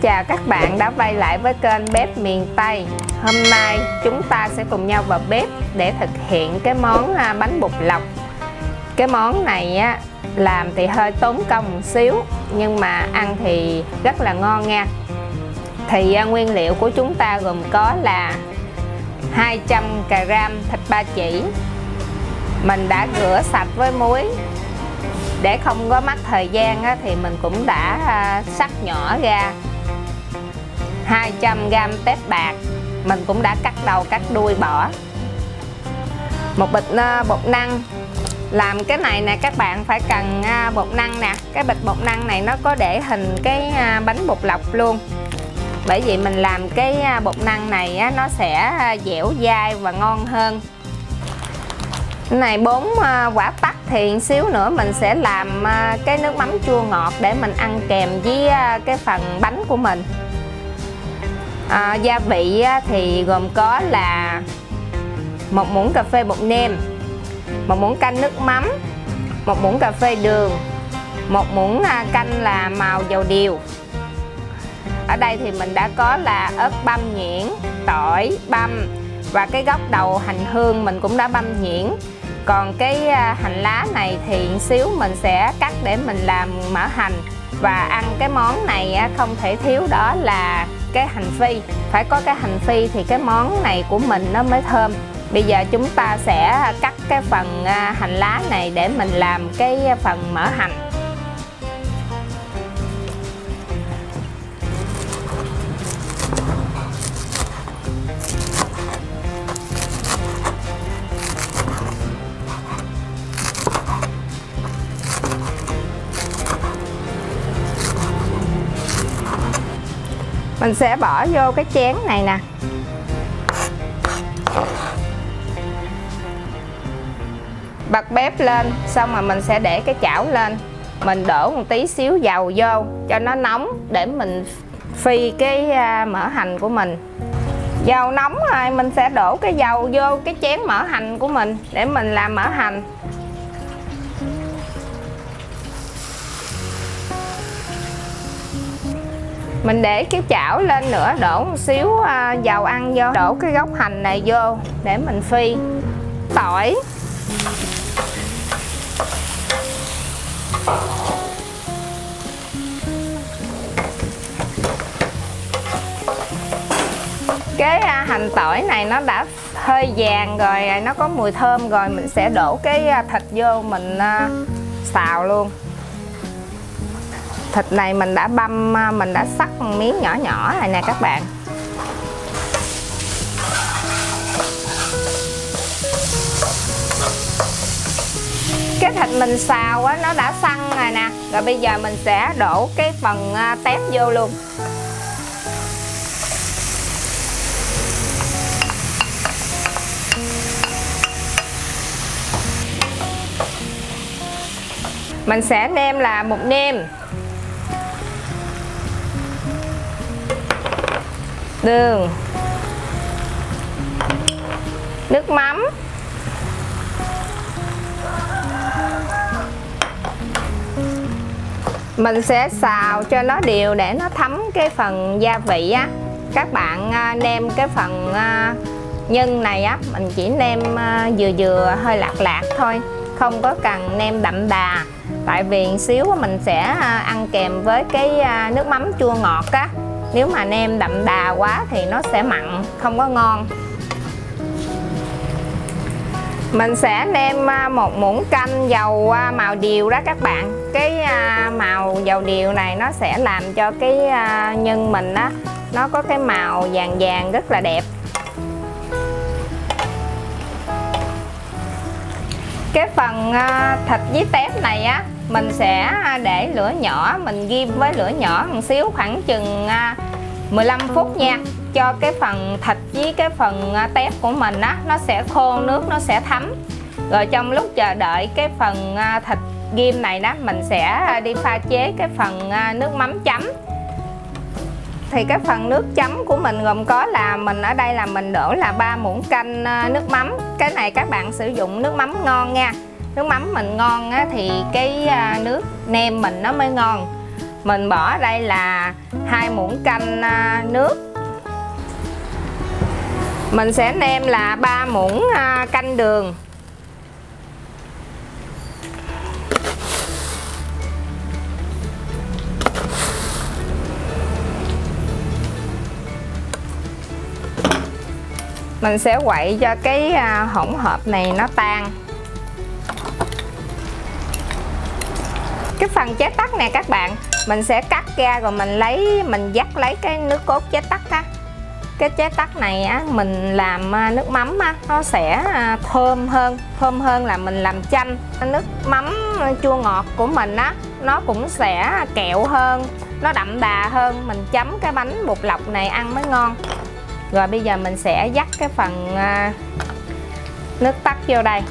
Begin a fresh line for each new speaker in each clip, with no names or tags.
chào các bạn đã quay lại với kênh Bếp Miền Tây. Hôm nay chúng ta sẽ cùng nhau vào bếp để thực hiện cái món bánh bột lọc. Cái món này á, làm thì hơi tốn công một xíu nhưng mà ăn thì rất là ngon nha. Thì nguyên liệu của chúng ta gồm có là 200g thịt ba chỉ. Mình đã rửa sạch với muối. Để không có mất thời gian á, thì mình cũng đã cắt nhỏ ra. 200g tép bạc, mình cũng đã cắt đầu cắt đuôi bỏ. Một bịch bột năng. Làm cái này nè các bạn phải cần bột năng nè. Cái bịch bột năng này nó có để hình cái bánh bột lọc luôn. Bởi vì mình làm cái bột năng này á, nó sẽ dẻo dai và ngon hơn. Cái này 4 quả tắc thì xíu nữa mình sẽ làm cái nước mắm chua ngọt để mình ăn kèm với cái phần bánh của mình. Gia vị thì gồm có là 1 muỗng cà phê bột nêm, 1 muỗng canh nước mắm, 1 muỗng cà phê đường, 1 muỗng canh là màu dầu điều. Ở đây thì mình đã có là ớt băm nhuyễn, tỏi băm và cái gốc đầu hành hương mình cũng đã băm nhuyễn. Còn cái hành lá này thì xíu mình sẽ cắt để mình làm mỡ hành. Và ăn cái món này không thể thiếu đó là cái hành phi. Phải có cái hành phi thì cái món này của mình nó mới thơm. Bây giờ chúng ta sẽ cắt cái phần hành lá này để mình làm cái phần mỡ hành. Mình sẽ bỏ vô cái chén này nè. Bật bếp lên, xong rồi mình sẽ để cái chảo lên. Mình đổ một tí xíu dầu vô cho nó nóng để mình phi cái mỡ hành của mình. Dầu nóng rồi mình sẽ đổ cái dầu vô cái chén mỡ hành của mình để mình làm mỡ hành. Mình để cái chảo lên nữa, đổ một xíu dầu ăn vô, đổ cái gốc hành này vô để mình phi. Tỏi, cái hành tỏi này nó đã hơi vàng rồi, nó có mùi thơm rồi, mình sẽ đổ cái thịt vô mình xào luôn. Thịt này mình đã băm, mình đã cắt miếng nhỏ nhỏ này nè các bạn. Cái thịt mình xào á, nó đã săn rồi nè. Rồi bây giờ mình sẽ đổ cái phần tép vô luôn. Mình sẽ nêm là một nêm, đường, nước mắm, mình sẽ xào cho nó đều để nó thấm cái phần gia vị á. Các bạn nêm cái phần nhân này á, mình chỉ nêm vừa vừa hơi lạc lạc thôi, không có cần nêm đậm đà. Tại vì xíu mình sẽ ăn kèm với cái nước mắm chua ngọt á. Nếu mà nêm đậm đà quá thì nó sẽ mặn, không có ngon. Mình sẽ nêm 1 muỗng canh dầu màu điều đó các bạn. Cái màu dầu điều này nó sẽ làm cho cái nhân mình á, nó có cái màu vàng vàng rất là đẹp. Cái phần thịt với tép này á, mình sẽ để lửa nhỏ, mình ghim với lửa nhỏ một xíu, khoảng chừng 15 phút nha. Cho cái phần thịt với cái phần tép của mình á, nó sẽ khô nước, nó sẽ thấm. Rồi trong lúc chờ đợi cái phần thịt ghim này đó, mình sẽ đi pha chế cái phần nước mắm chấm. Thì cái phần nước chấm của mình gồm có là mình ở đây là mình đổ là 3 muỗng canh nước mắm. Cái này các bạn sử dụng nước mắm ngon nha. Nước mắm mình ngon á, thì cái nước nêm mình nó mới ngon. Mình bỏ ở đây là 2 muỗng canh nước. Mình sẽ nêm là 3 muỗng canh đường. Mình sẽ quậy cho cái hỗn hợp này nó tan. Cái phần chế tắc này các bạn, mình sẽ cắt ra rồi mình vắt lấy cái nước cốt chế tắc á. Cái chế tắc này á, mình làm nước mắm á, nó sẽ thơm hơn là mình làm chanh. Nước mắm chua ngọt của mình á, nó cũng sẽ kẹo hơn, nó đậm đà hơn. Mình chấm cái bánh bột lọc này ăn mới ngon. Rồi bây giờ mình sẽ vắt cái phần nước tắc vô đây.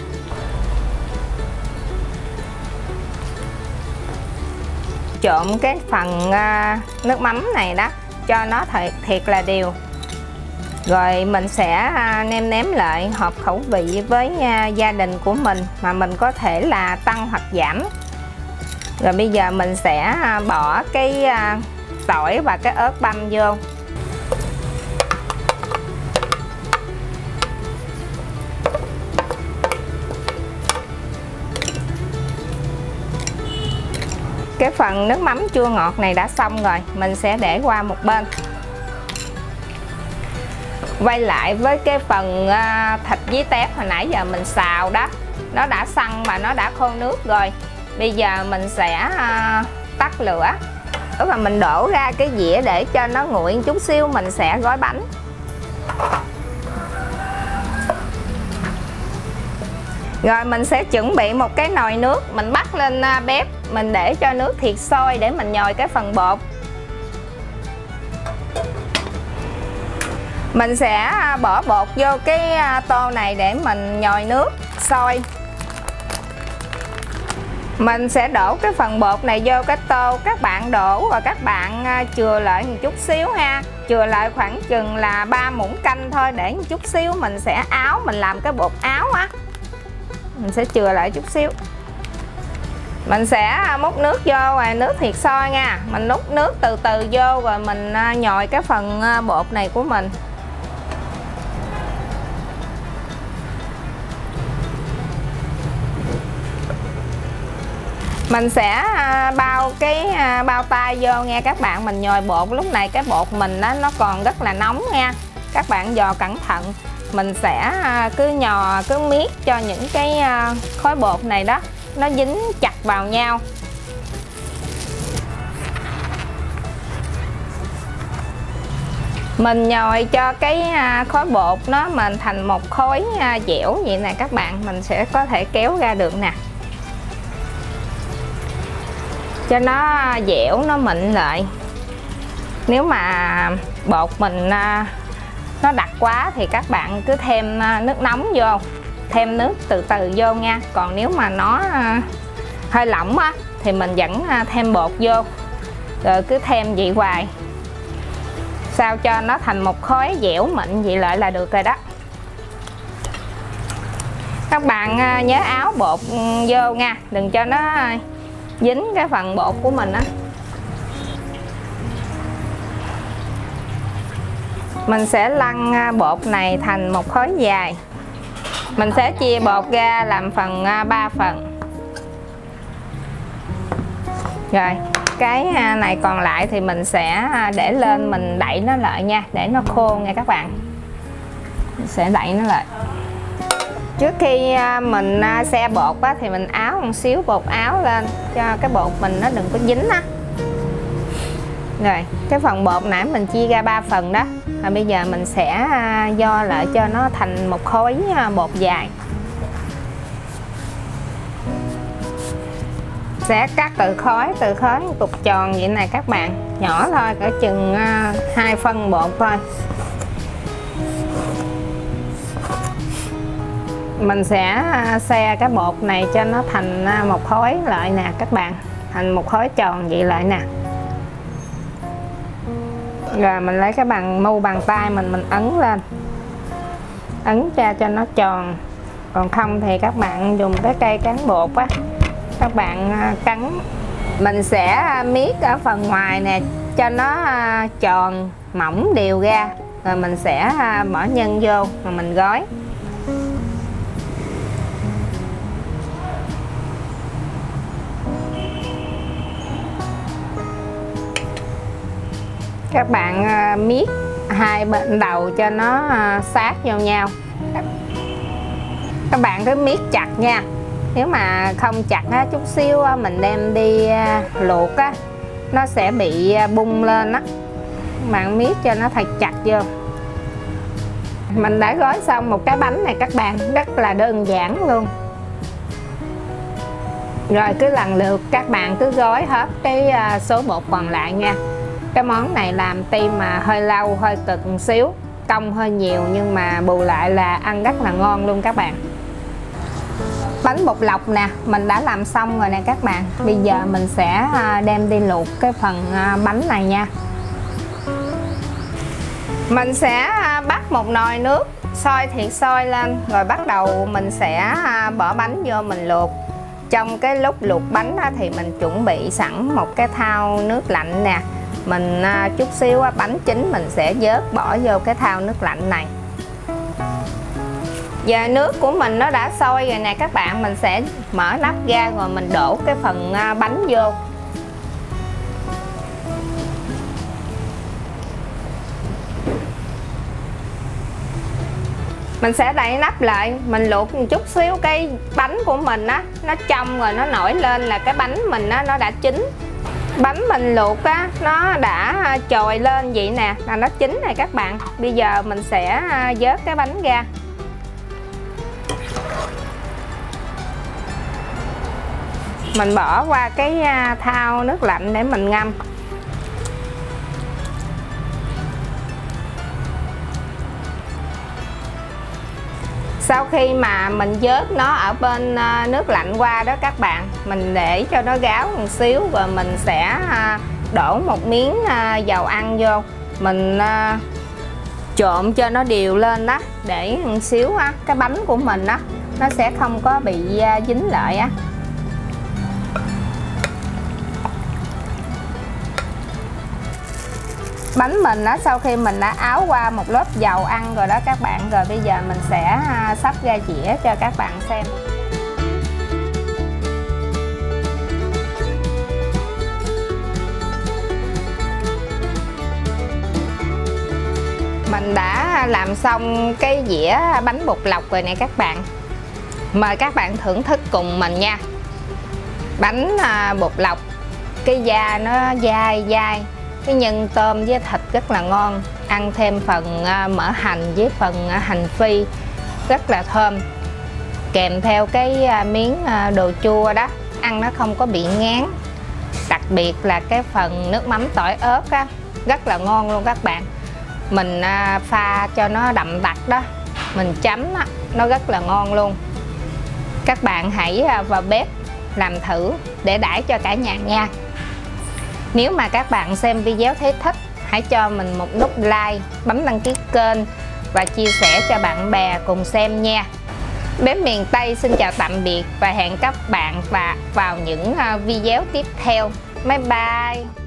Trộn cái phần nước mắm này đó cho nó thiệt là đều. Rồi mình sẽ nêm nếm lại hợp khẩu vị với gia đình của mình, mà mình có thể là tăng hoặc giảm. Rồi bây giờ mình sẽ bỏ cái tỏi và cái ớt băm vô. Cái phần nước mắm chua ngọt này đã xong rồi, mình sẽ để qua một bên. Quay lại với cái phần thịt với tép hồi nãy giờ mình xào đó, nó đã săn và nó đã khô nước rồi. Bây giờ mình sẽ tắt lửa và mình đổ ra cái dĩa để cho nó nguội chút xíu, mình sẽ gói bánh. Rồi mình sẽ chuẩn bị một cái nồi nước, mình bắt lên bếp, mình để cho nước thiệt sôi để mình nhồi cái phần bột. Mình sẽ bỏ bột vô cái tô này để mình nhồi nước sôi. Mình sẽ đổ cái phần bột này vô cái tô, các bạn đổ rồi các bạn chừa lại một chút xíu ha. Chừa lại khoảng chừng là 3 muỗng canh thôi, để một chút xíu mình sẽ áo, mình làm cái bột áo á. Mình sẽ chừa lại chút xíu. Mình sẽ múc nước vô rồi, nước thiệt sôi nha. Mình múc nước từ từ vô rồi mình nhồi cái phần bột này của mình. Mình sẽ bao cái bao tay vô nha các bạn. Mình nhồi bột, lúc này cái bột mình đó, nó còn rất là nóng nha. Các bạn dò cẩn thận. Mình sẽ cứ nhò, cứ miết cho những cái khối bột này đó nó dính chặt vào nhau. Mình nhồi cho cái khối bột nó mình thành một khối dẻo vậy nè các bạn. Mình sẽ có thể kéo ra được nè, cho nó dẻo, nó mịn lại. Nếu mà bột mình nó đặc quá thì các bạn cứ thêm nước nóng vô, thêm nước từ từ vô nha. Còn nếu mà nó hơi lỏng á thì mình vẫn thêm bột vô, rồi cứ thêm vậy hoài sao cho nó thành một khối dẻo mịn vậy lại là được rồi đó. Các bạn nhớ áo bột vô nha, đừng cho nó dính cái phần bột của mình á. Mình sẽ lăn bột này thành một khối dài. Mình sẽ chia bột ra làm phần 3 phần. Rồi cái này còn lại thì mình sẽ để lên, mình đậy nó lại nha, để nó khô nha các bạn. Mình sẽ đậy nó lại. Trước khi mình xe bột á, thì mình áo một xíu bột áo lên cho cái bột mình nó đừng có dính á. Rồi cái phần bột nãy mình chia ra 3 phần đó, và bây giờ mình sẽ do lại cho nó thành một khối bột dài. Sẽ cắt từ khối cục tròn vậy này các bạn, nhỏ thôi, cỡ chừng 2 phân bột thôi. Mình sẽ xe cái bột này cho nó thành một khối lại nè các bạn, thành một khối tròn vậy lại nè. Rồi mình lấy cái mu bàn tay mình ấn lên, ấn ra cho nó tròn. Còn không thì các bạn dùng cái cây cán bột á, các bạn cắn Mình sẽ miết ở phần ngoài nè cho nó tròn mỏng đều ra, rồi mình sẽ bỏ nhân vô mà mình gói. Các bạn miết hai bên đầu cho nó sát vào nhau. Các bạn cứ miết chặt nha. Nếu mà không chặt á, chút xíu á, mình đem đi luộc á, nó sẽ bị bung lên á. Bạn miết cho nó thật chặt vô. Mình đã gói xong một cái bánh này các bạn, rất là đơn giản luôn. Rồi cứ lần lượt các bạn cứ gói hết cái số bột còn lại nha. Cái món này làm tim mà hơi lâu, hơi cực một xíu, công hơi nhiều, nhưng mà bù lại là ăn rất là ngon luôn các bạn. Bánh bột lọc nè, mình đã làm xong rồi nè các bạn. Bây giờ mình sẽ đem đi luộc cái phần bánh này nha. Mình sẽ bắt một nồi nước, sôi thiệt sôi lên, rồi bắt đầu mình sẽ bỏ bánh vô mình luộc. Trong cái lúc luộc bánh thì mình chuẩn bị sẵn một cái thau nước lạnh nè. Mình chút xíu bánh chín mình sẽ vớt bỏ vô cái thau nước lạnh này. Giờ nước của mình nó đã sôi rồi nè các bạn, mình sẽ mở nắp ra rồi mình đổ cái phần bánh vô. Mình sẽ đậy nắp lại, mình luộc một chút xíu cái bánh của mình á, nó trong rồi nó nổi lên là cái bánh mình á, nó đã chín. Bánh mình luộc á, nó đã trồi lên vậy nè, là nó chín này các bạn. Bây giờ mình sẽ vớt cái bánh ra. Mình bỏ qua cái thau nước lạnh để mình ngâm. Sau khi mà mình vớt nó ở bên nước lạnh qua đó các bạn, mình để cho nó ráo một xíu rồi mình sẽ đổ một miếng dầu ăn vô. Mình trộn cho nó đều lên đó, để một xíu cái bánh của mình đó nó sẽ không có bị dính lại á. Bánh mình đó, sau khi mình đã áo qua một lớp dầu ăn rồi đó các bạn, rồi bây giờ mình sẽ sắp ra dĩa cho các bạn xem. Mình đã làm xong cái dĩa bánh bột lọc rồi nè các bạn. Mời các bạn thưởng thức cùng mình nha. Bánh bột lọc, cái da nó dai dai, cái nhân tôm với thịt rất là ngon. Ăn thêm phần mỡ hành với phần hành phi rất là thơm. Kèm theo cái miếng đồ chua đó, ăn nó không có bị ngán. Đặc biệt là cái phần nước mắm tỏi ớt á, rất là ngon luôn các bạn. Mình pha cho nó đậm đặc đó, mình chấm đó, nó rất là ngon luôn. Các bạn hãy vào bếp làm thử để đãi cho cả nhà nha. Nếu mà các bạn xem video thấy thích, hãy cho mình một nút like, bấm đăng ký kênh và chia sẻ cho bạn bè cùng xem nha. Bếp miền Tây xin chào tạm biệt và hẹn các bạn vào những video tiếp theo. Bye bye.